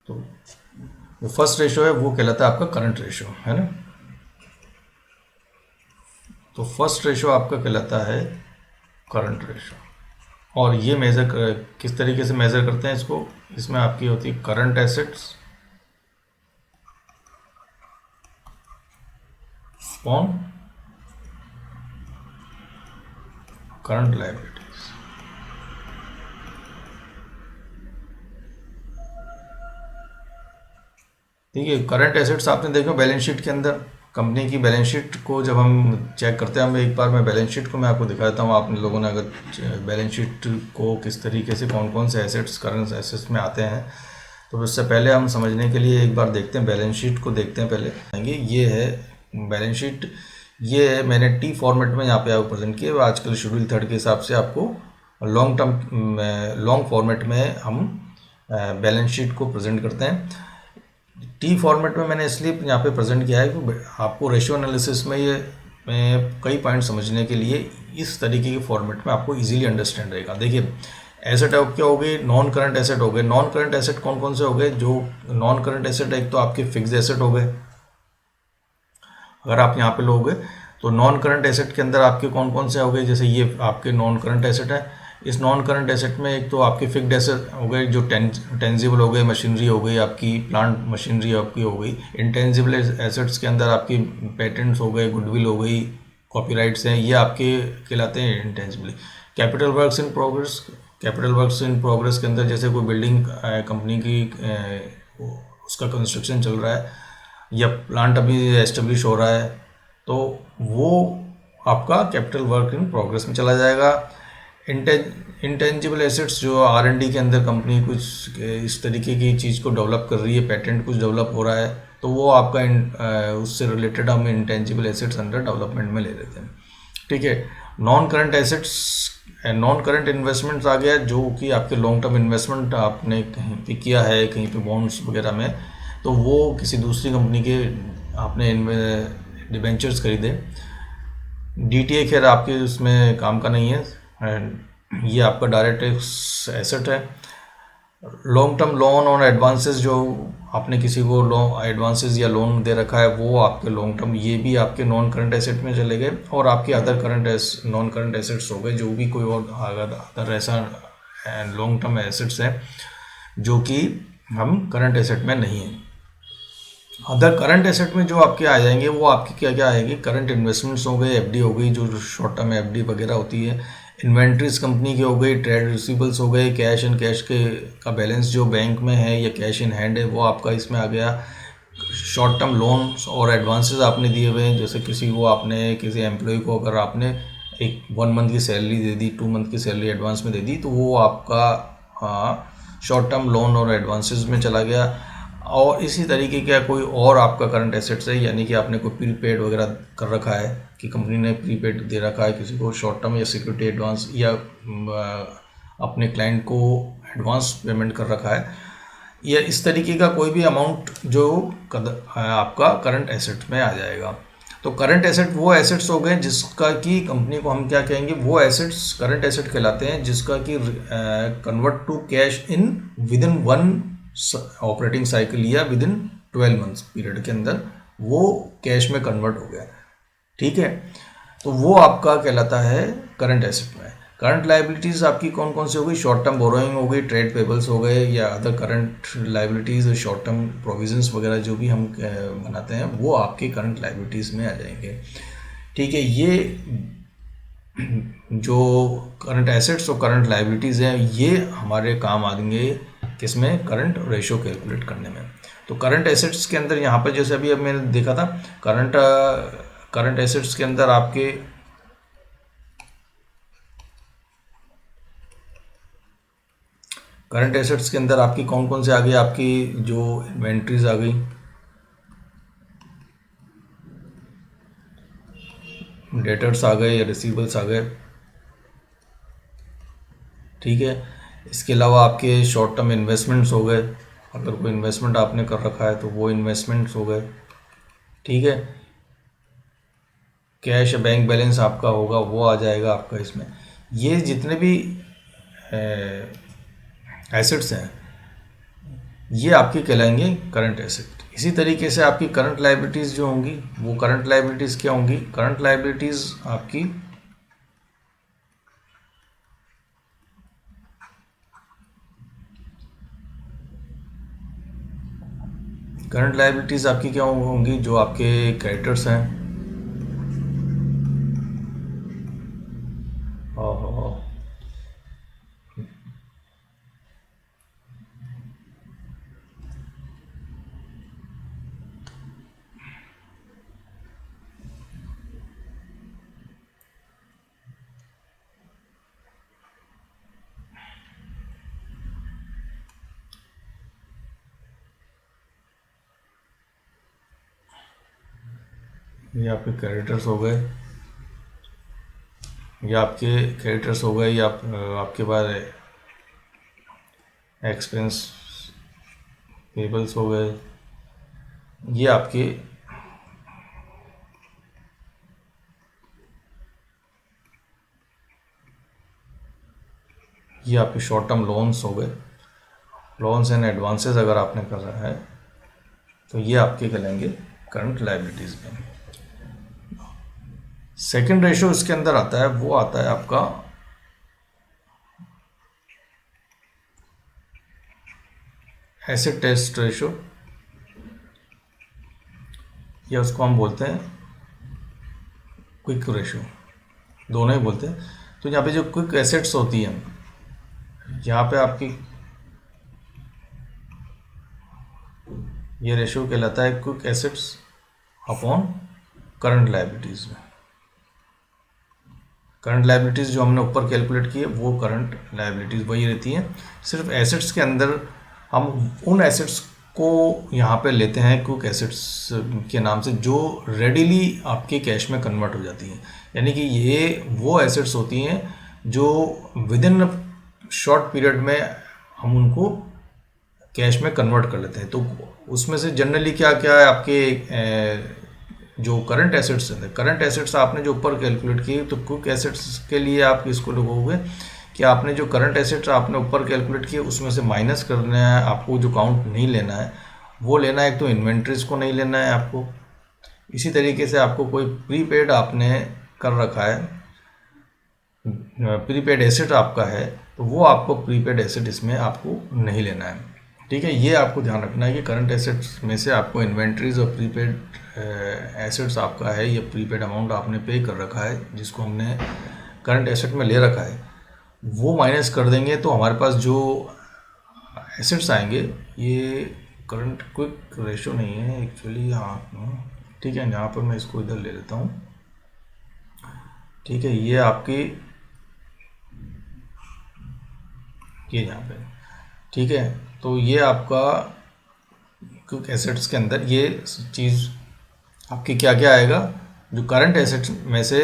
तो जो first ratio है वो कहलाता है आपका करंट रेशो, है ना। तो फर्स्ट रेशो आपका कहलाता है करंट रेशो। और ये किस तरीके से मेज़र करते हैं इसको, इसमें आपकी होती है current assets on current liabilities. ठीक है, करंट एसेट्स आपने देखा बैलेंस शीट के अंदर, कंपनी की बैलेंस शीट को जब हम चेक करते हैं, हम एक बार मैं बैलेंस शीट को मैं आपको दिखा देता हूँ। आप लोगों ने अगर बैलेंस शीट को किस तरीके से कौन कौन से एसेट्स करंट एसेट्स में आते हैं, तो उससे पहले हम समझने के लिए एक बार देखते हैं बैलेंस शीट को, देखते हैं पहले। ये है बैलेंस शीट, ये है मैंने टी फॉर्मेट में यहाँ पे आपको प्रेजेंट किया। आजकल शेड्यूल 3 के हिसाब से आपको लॉन्ग फॉर्मेट में हम बैलेंस शीट को प्रेजेंट करते हैं। टी फॉर्मेट में मैंने इसलिए यहाँ पे प्रेजेंट किया है कि आपको रेशियो एनालिसिस में ये कई पॉइंट समझने के लिए इस तरीके के फॉर्मेट में आपको इजीली अंडरस्टैंड रहेगा। देखिए, एसेट क्या हो गई, नॉन करंट एसेट हो गए। नॉन करंट एसेट कौन कौन से हो गए, जो नॉन करंट एसेट, एक तो आपके फिक्स एसेट हो गए। अगर आप यहाँ पे लोगे तो नॉन करंट एसेट के अंदर आपके कौन कौन से हो गए, जैसे ये आपके नॉन करंट एसेट है। इस नॉन करंट एसेट में एक तो आपके फिक्स्ड एसेट हो गए, जो टेंजिबल हो गए, मशीनरी हो गई आपकी, प्लांट मशीनरी आपकी हो गई। इंटेंजिबल एसेट्स के अंदर आपकी पेटेंट्स हो गए, गुडविल हो गई, कॉपीराइट्स हैं, ये आपके कहलाते हैं intangible. Capital works in progress, capital works in progress के अंदर जैसे कोई बिल्डिंग कंपनी की उसका कंस्ट्रक्शन चल रहा है या प्लांट अभी एस्टेब्लिश हो रहा है, तो वो आपका कैपिटल वर्क इन प्रोग्रेस में चला जाएगा। इंटेंजिबल एसेट्स जो R&D के अंदर कंपनी कुछ इस तरीके की चीज़ को डेवलप कर रही है, पेटेंट कुछ डेवलप हो रहा है, तो वो आपका उससे रिलेटेड हम इंटेंजिबल एसेट्स अंडर डेवलपमेंट में ले लेते हैं। ठीक है, non current assets, non current investments आ गया, जो कि आपके लॉन्ग टर्म इन्वेस्टमेंट आपने कहीं पे किया है, कहीं पे बॉन्ड्स वगैरह में, तो वो किसी दूसरी कंपनी के आपने डिबेंचर्स खरीदे। DTA खैर आपके उसमें काम का नहीं है, एंड ये आपका डायरेक्ट एसेट है। लॉन्ग टर्म लोन और एडवांसेस, जो आपने किसी को लोन एडवांसेस या लोन दे रखा है, वो आपके लॉन्ग टर्म, ये भी आपके नॉन करंट एसेट में चले गए। और आपके अदर नॉन करंट एसेट्स हो गए, जो भी कोई और अदर ऐसा लॉन्ग टर्म एसेट्स हैं जो कि हम करंट एसेट में नहीं हैं। अदर करंट एसेट में जो आपके आ जाएंगे वो आपकी क्या क्या आएगी, करंट इन्वेस्टमेंट्स हो गए, FD हो गई, जो शॉर्ट टर्म FD वगैरह होती है, इन्वेंट्रीज कंपनी की हो गई, ट्रेड रिसीवेबल्स हो गए, कैश एंड कैश के का बैलेंस जो बैंक में है या कैश इन हैंड है, वो आपका इसमें आ गया। शॉर्ट टर्म लोन्स और एडवांसेस आपने दिए हुए हैं, जैसे किसी को आपने किसी एम्प्लॉय को अगर आपने एक 1 मंथ की सैलरी दे दी, 2 मंथ की सैलरी एडवांस में दे दी, तो वो आपका शॉर्ट टर्म लोन और एडवांसेस में चला गया। और इसी तरीके का कोई और आपका करंट एसेट्स है, यानी कि आपने कोई प्रीपेड वगैरह कर रखा है, कि कंपनी ने प्रीपेड दे रखा है किसी को शॉर्ट टर्म या सिक्योरिटी एडवांस, या अपने क्लाइंट को एडवांस पेमेंट कर रखा है, या इस तरीके का कोई भी अमाउंट जो आपका करंट एसेट में आ जाएगा। तो करंट एसेट वो एसेट्स हो गए जिसका कि कंपनी को हम क्या कहेंगे, वो एसेट्स करंट एसेट कहलाते हैं जिसका कि convert to cash in within 1 operating cycle या विद इन 12 मंथ्स पीरियड के अंदर वो कैश में कन्वर्ट हो गया। ठीक है, तो वो आपका कहलाता है करंट एसेट में। करंट लाइबिलिटीज़ आपकी कौन कौन सी हो गई, शॉर्ट टर्म बोरोइंग हो गई, ट्रेड पेबल्स हो गए, या other current liabilities, short term provisions वगैरह जो भी हम बनाते हैं, वो आपके करंट लाइबिलिटीज़ में आ जाएंगे। ठीक है, ये जो करंट एसेट्स और करंट लाइबिलिटीज़ हैं, ये हमारे काम आएंगे किसमें, करंट रेशो कैलकुलेट करने में। तो करंट एसेट्स के अंदर यहाँ पर जैसे अभी अब मैंने देखा था, करंट एसेट्स के अंदर आपके करंट एसेट्स के अंदर आपकी कौन कौन से आ गई, आपकी जो इन्वेंट्रीज आ गई, डेटर्स आ गए या रिसीवेबल्स आ गए। ठीक है, इसके अलावा आपके शॉर्ट टर्म इन्वेस्टमेंट्स हो गए, अगर कोई इन्वेस्टमेंट आपने कर रखा है तो वो इन्वेस्टमेंट्स हो गए। ठीक है, कैश बैंक बैलेंस आपका होगा वो आ जाएगा आपका इसमें। ये जितने भी एसेट्स हैं, ये आपकी कहलाएंगे करंट एसेट। इसी तरीके से आपकी करंट लायबिलिटीज़ जो होंगी, वो करंट लायबिलिटीज़ क्या होंगी? करंट लायबिलिटीज़ आपकी करंट लायबिलिटीज़ आपकी क्या होंगी? जो आपके क्रेडिटर्स हैं, और ये आपके क्रेडिटर्स हो गए, ये आपके क्रेडिटर्स हो गए, ये आपके पास एक्सपेंस पेबल्स हो गए, ये आपके शॉर्ट टर्म लोन्स हो गए, लोन्स एंड एडवांसेस अगर आपने कर रहा है तो ये आपके कहलाएंगे करंट लायबिलिटीज़ में। सेकंड रेशो इसके अंदर आता है, वो आता है आपका एसेट टेस्ट रेशो, या उसको हम बोलते हैं क्विक रेशो, दोनों ही बोलते हैं। तो यहाँ पे जो क्विक एसेट्स होती हैं, यहाँ पे आपकी ये रेशो कहलाता है quick assets upon current liabilities में। करंट लायबिलिटीज़ जो हमने ऊपर कैलकुलेट की है वो करंट लायबिलिटीज़ वही रहती हैं, सिर्फ एसेट्स के अंदर हम उन एसेट्स को यहाँ पे लेते हैं क्विक एसेट्स के नाम से, जो रेडीली आपके कैश में कन्वर्ट हो जाती हैं। यानी कि ये वो एसेट्स होती हैं जो विद इन शॉर्ट पीरियड में हम उनको कैश में कन्वर्ट कर लेते हैं। तो उसमें से जनरली क्या क्या है आपके जो करंट एसेट्स हैं, करंट एसेट्स आपने जो ऊपर कैलकुलेट किए, तो क्विक एसेट्स के लिए आप इसको लिखोगे कि आपने जो करंट एसेट्स आपने ऊपर कैलकुलेट किए उसमें से माइनस करना है आपको, जो काउंट नहीं लेना है वो लेना है। एक तो इन्वेंट्रीज को नहीं लेना है आपको, इसी तरीके से आपको कोई प्रीपेड आपने कर रखा है, प्रीपेड एसेट आपका है, तो वो आपको प्रीपेड एसेट इसमें आपको नहीं लेना है। ठीक है, ये आपको ध्यान रखना है कि करंट एसेट्स में से आपको इन्वेंट्रीज और प्रीपेड एसेट्स आपका है, ये प्रीपेड अमाउंट आपने पे कर रखा है जिसको हमने करंट एसेट में ले रखा है, वो माइनस कर देंगे तो हमारे पास जो एसेट्स आएंगे, ये करंट क्विक रेशो नहीं है एक्चुअली यहाँ। ठीक है, यहाँ पर मैं इसको इधर ले लेता हूँ। ठीक है, ये आपकी ये यहाँ पे, ठीक है, तो ये आपका क्विक एसेट्स के अंदर ये चीज़ आपकी क्या क्या आएगा, जो करंट एसेट्स में से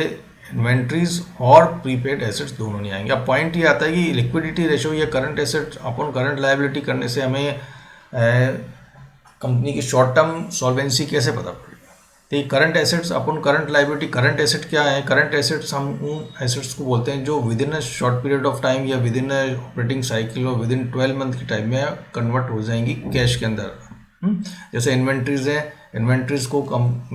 इन्वेंट्रीज और प्रीपेड एसेट्स दोनों नहीं आएंगे। अब पॉइंट ये आता है कि लिक्विडिटी रेशो या current asset upon current liability करने से हमें कंपनी की शॉर्ट टर्म सॉल्वेंसी कैसे पता पड़ेगा। तो ये current assets upon current liability, current asset क्या है? करंट एसेट्स हम उन एसेट्स को बोलते हैं जो with in a short period of time या विद इन ऑपरेटिंग साइकिल और विद इन 12 मंथ के टाइम में कन्वर्ट हो जाएंगी कैश के अंदर। जैसे इन्वेंट्रीज है, इन्वेंट्रीज को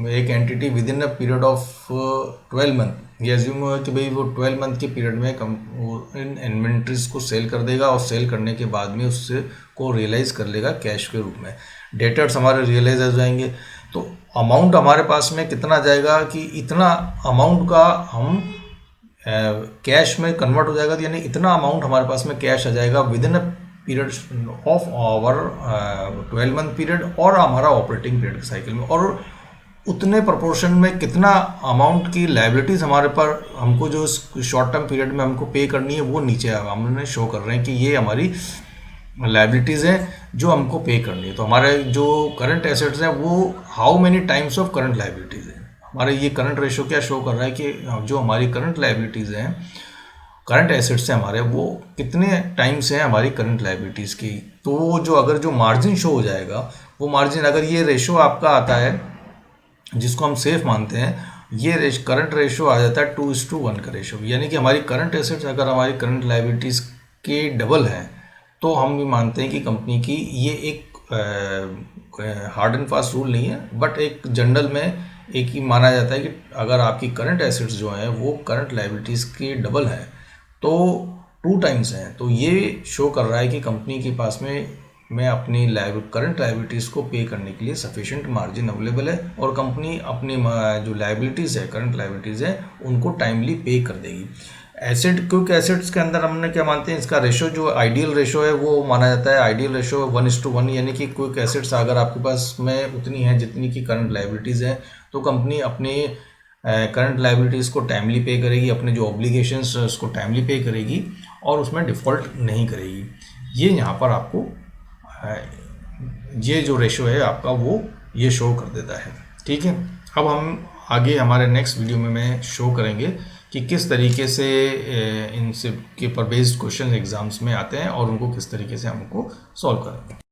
एक entity with in a period of 12 month, ये एज्यूम हुआ कि भाई वो 12 मंथ के पीरियड में वो इन इन्वेंट्रीज को सेल कर देगा और सेल करने के बाद में उससे को रियलाइज कर लेगा कैश के रूप में। डेटर्स हमारे रियलाइज हो जाएंगे, तो अमाउंट हमारे पास में कितना जाएगा कि इतना अमाउंट का हम कैश में कन्वर्ट हो जाएगा, यानी इतना अमाउंट हमारे पास में कैश आ जाएगा within a period of our 12 month period और हमारा ऑपरेटिंग पीरियड के साइकिल में, और उतने प्रोपोर्शन में कितना अमाउंट की लायबिलिटीज़ हमारे पर हमको जो शॉर्ट टर्म पीरियड में हमको पे करनी है वो नीचे हमने शो कर रहे हैं कि ये हमारी लायबिलिटीज़ हैं जो हमको पे करनी है। तो हमारे जो करंट एसेट्स हैं वो how many times of current liabilities है। हमारे ये करंट रेशो क्या शो कर रहा है कि जो हमारी करंट लायबिलिटीज़ हैं, करंट एसेट्स हैं हमारे, वो कितने टाइम्स हैं हमारी करंट लायबिलिटीज़ की। तो जो अगर जो मार्जिन शो हो जाएगा, वो मार्जिन अगर ये रेशो आपका आता है जिसको हम सेफ मानते हैं, ये करंट रेशो आ जाता है 2:1 का रेशो, यानी कि हमारी करंट एसेट्स अगर हमारी करंट लायबिलिटीज़ के डबल हैं तो हम भी मानते हैं कि कंपनी की ये एक हार्ड एंड फास्ट रूल नहीं है, बट एक जनरल में एक ही माना जाता है कि अगर आपकी करंट एसेट्स जो हैं वो करंट लायबिलिटीज़ की डबल है तो 2 टाइम्स हैं, तो ये शो कर रहा है कि कंपनी के पास में अपनी करंट लायबिलिटीज़ को पे करने के लिए सफिशिएंट मार्जिन अवेलेबल है, और कंपनी अपनी जो लायबिलिटीज़ है, करंट लायबिलिटीज़ है, उनको टाइमली पे कर देगी। एसेट, क्विक एसेट्स के अंदर हमने क्या मानते हैं, इसका रेशो जो आइडियल रेशो है वो माना जाता है आइडियल रेशो 1:1, यानी कि क्विक एसेट्स अगर आपके पास में उतनी है जितनी की करंट लायबिलिटीज़ है तो कंपनी अपने करंट लायबिलिटीज़ को टाइमली पे करेगी, अपने जो ऑब्लिगेशंस उसको टाइमली पे करेगी और उसमें डिफ़ॉल्ट नहीं करेगी। ये यहाँ पर आपको ये जो रेशो है आपका वो ये शो कर देता है। ठीक है, अब हम आगे हमारे नेक्स्ट वीडियो में मैं शो करेंगे कि किस तरीके से इनसे के पर बेस्ड क्वेश्चन एग्जाम्स में आते हैं और उनको किस तरीके से हमको सॉल्व करेंगे।